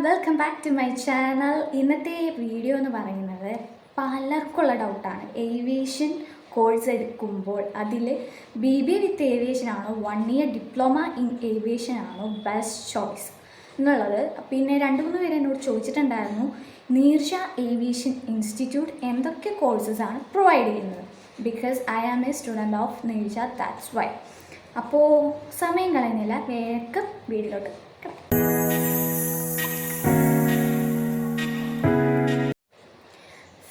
Welcome back to my channel. ഇന്നത്തെ video എന്ന് പറയുന്നത് പലർക്കുള്ള ഡൗട്ടാണ്. ഏവിയേഷൻ കോഴ്സ് എടുക്കുമ്പോൾ അതിൽ BBA വിത്ത് ഏവിയേഷൻ ആണോ 1 ഇയർ ഡിപ്ലോമ ഇൻ ഏവിയേഷൻ ആണോ ബെസ്റ്റ് ചോയ്സ് എന്നുള്ളത്. പിന്നെ 2-3 പേര് എന്നോട് ചോദിച്ചിട്ടുണ്ടായിരുന്നു, നീർഷ ഏവിയേഷൻ ഇൻസ്റ്റിറ്റ്യൂട്ട് എന്തൊക്കെ കോഴ്സസ് ആണ് പ്രൊവൈഡ് ചെയ്യുന്നത്. Because I am a student of Neersha, that's why. അപ്പോൾ സമയം കളയുന്നില്ല, വേഗം വീഡിയോയിലോട്ട്.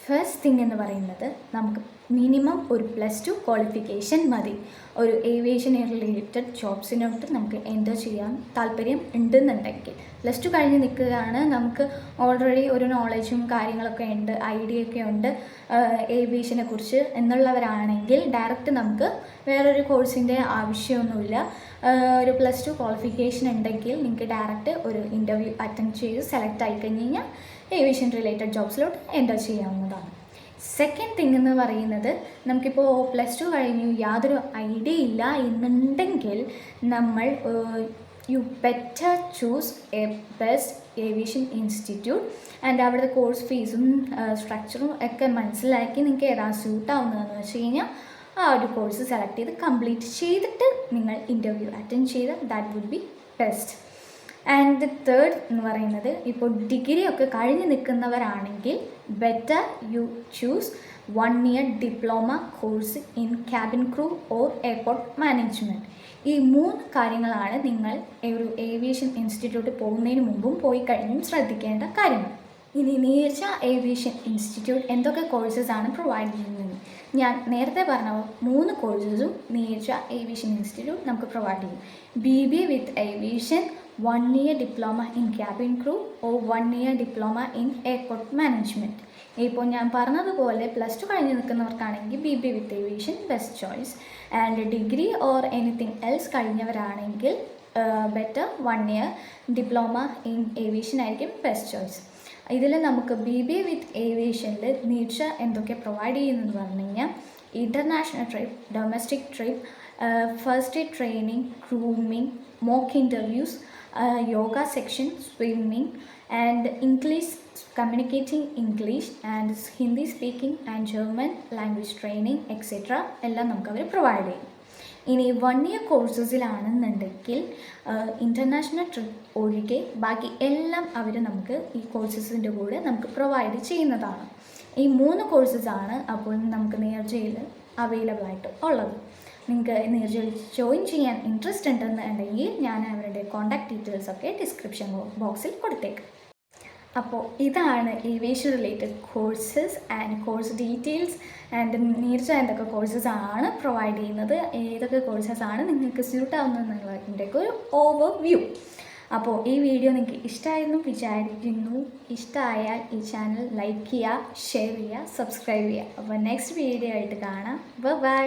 ഫസ്റ്റ് തിങ് എന്ന് പറയുന്നത്, നമുക്ക് മിനിമം ഒരു +2 ക്വാളിഫിക്കേഷൻ മതി. ഒരു ഏവിയേഷൻ റിലേറ്റഡ് ജോബ്സിനോട്ട് നമുക്ക് എൻ്റർ ചെയ്യാൻ താല്പര്യം ഉണ്ടെന്നുണ്ടെങ്കിൽ. +2 കഴിഞ്ഞ് നിൽക്കുകയാണ്, നമുക്ക് ഓൾറെഡി ഒരു നോളജും കാര്യങ്ങളൊക്കെ ഉണ്ട്, ഐഡിയ ഒക്കെ ഉണ്ട് ഏവിയേഷനെ കുറിച്ച് എന്നുള്ളവരാണെങ്കിൽ ഡയറക്റ്റ് നമുക്ക് വേറൊരു കോഴ്സിൻ്റെ ആവശ്യമൊന്നുമില്ല. ഒരു +2 ക്വാളിഫിക്കേഷൻ ഉണ്ടെങ്കിൽ നിങ്ങൾക്ക് ഡയറക്റ്റ് ഒരു ഇൻ്റർവ്യൂ അറ്റൻഡ് ചെയ്ത് സെലക്ട് ആയി കഴിഞ്ഞ് കഴിഞ്ഞാൽ ഏവിയേഷൻ റിലേറ്റഡ് ജോബ്സിലോട്ട് എൻ്റർ ചെയ്യാവുന്നതാണ്. സെക്കൻഡ് തിങ് എന്ന് പറയുന്നത്, നമുക്കിപ്പോൾ +2 കഴിഞ്ഞു യാതൊരു ഐഡിയ ഇല്ല എന്നുണ്ടെങ്കിൽ നമ്മൾ you better choose A best aviation institute and അവിടുത്തെ കോഴ്സ് ഫീസും സ്ട്രക്ചറും ഒക്കെ മനസ്സിലാക്കി നിങ്ങൾക്ക് ഏതാ സ്യൂട്ടാവുന്നതെന്ന് വെച്ച് കഴിഞ്ഞാൽ ആ ഒരു കോഴ്സ് സെലക്ട് ചെയ്ത് കംപ്ലീറ്റ് ചെയ്തിട്ട് നിങ്ങൾ ഇൻ്റർവ്യൂ അറ്റൻഡ് ചെയ്ത് that would be best. And third എന്ന് പറയുന്നത്, ഇപ്പോൾ ഡിഗ്രി ഒക്കെ കഴിഞ്ഞ് നിൽക്കുന്നവരാണെങ്കിൽ better you choose 1 year diploma course in cabin crew or airport management. ഈ 3 കാര്യങ്ങളാണ് നിങ്ങൾ ഒരു ഏവിയേഷൻ ഇൻസ്റ്റിറ്റ്യൂട്ടിൽ പോകുന്നതിന് മുമ്പും പോയി കഴിഞ്ഞും ശ്രദ്ധിക്കേണ്ട കാര്യങ്ങൾ. ഇനി നീർഷ ഏവിയേഷൻ ഇൻസ്റ്റിറ്റ്യൂട്ട് എന്തൊക്കെ കോഴ്സസ് ആണ് പ്രൊവൈഡ് ചെയ്യുന്നത്? ഞാൻ നേരത്തെ പറഞ്ഞ 3 കോഴ്സസും നീർഷ ഏവിയേഷൻ ഇൻസ്റ്റിറ്റ്യൂട്ട് നമുക്ക് പ്രൊവൈഡ് ചെയ്യും. BBA with aviation, 1 year diploma in cabin crew or 1 year diploma in airport management. ഇപ്പോൾ ഞാൻ പറഞ്ഞതുപോലെ +2 കഴിഞ്ഞ് നിൽക്കുന്നവർക്കാണെങ്കിൽ BBA with aviation best choice. And degree or anything else കഴിഞ്ഞവരാണെങ്കിൽ better 1 year diploma in aviation ആയിരിക്കും best choice. ഇതിൽ നമുക്ക് BBA വിത്ത് ഏവിയേഷനിൽ നീർഷ എന്തൊക്കെ പ്രൊവൈഡ് ചെയ്യുന്നതെന്ന് പറഞ്ഞു കഴിഞ്ഞാൽ, international trip, domestic trip, first aid training, grooming, mock interviews, yoga section, swimming and English, communicating English and Hindi speaking and German language training etcetera എല്ലാം നമുക്കവർ provide ചെയ്യും. ഇനി 1 ഇയർ കോഴ്സസിലാണെന്നുണ്ടെങ്കിൽ ഇൻ്റർനാഷണൽ ട്രിപ്പ് ഒഴികെ ബാക്കി എല്ലാം അവർ നമുക്ക് ഈ കോഴ്സസിൻ്റെ കൂടെ നമുക്ക് പ്രൊവൈഡ് ചെയ്യുന്നതാണ്. ഈ 3 കോഴ്സസാണ് അപ്പോൾ നമുക്ക് നീർജയിൽ അവൈലബിൾ ആയിട്ട് ഉള്ളത്. നിങ്ങൾക്ക് നീർജയിൽ ജോയിൻ ചെയ്യാൻ ഇൻട്രസ്റ്റ് ഉണ്ടെന്നുണ്ടെങ്കിൽ ഞാൻ അവരുടെ കോൺടാക്ട് ഡീറ്റെയിൽസൊക്കെ ഡിസ്ക്രിപ്ഷൻ ബോക്സിൽ കൊടുത്തേക്കാം. അപ്പോൾ ഇതാണ് aviation related courses and course details. And Neerja എന്തൊക്കെ കോഴ്സസ് ആണ് പ്രൊവൈഡ് ചെയ്യുന്നത്, ഏതൊക്കെ കോഴ്സസ് ആണ് നിങ്ങൾക്ക് സ്യൂട്ട് ആവുന്നതെന്നുള്ളതിൻ്റെയൊക്കെ ഒരു ഓവർവ്യൂ. അപ്പോൾ ഈ വീഡിയോ നിങ്ങൾക്ക് ഇഷ്ടമായിരുന്നു വിചാരിക്കുന്നു. ഇഷ്ടമായാൽ ഈ ചാനൽ ലൈക്ക് ചെയ്യുക, ഷെയർ ചെയ്യുക, സബ്സ്ക്രൈബ് ചെയ്യുക. അപ്പോൾ നെക്സ്റ്റ് വീഡിയോ ആയിട്ട് കാണാം. ബൈ.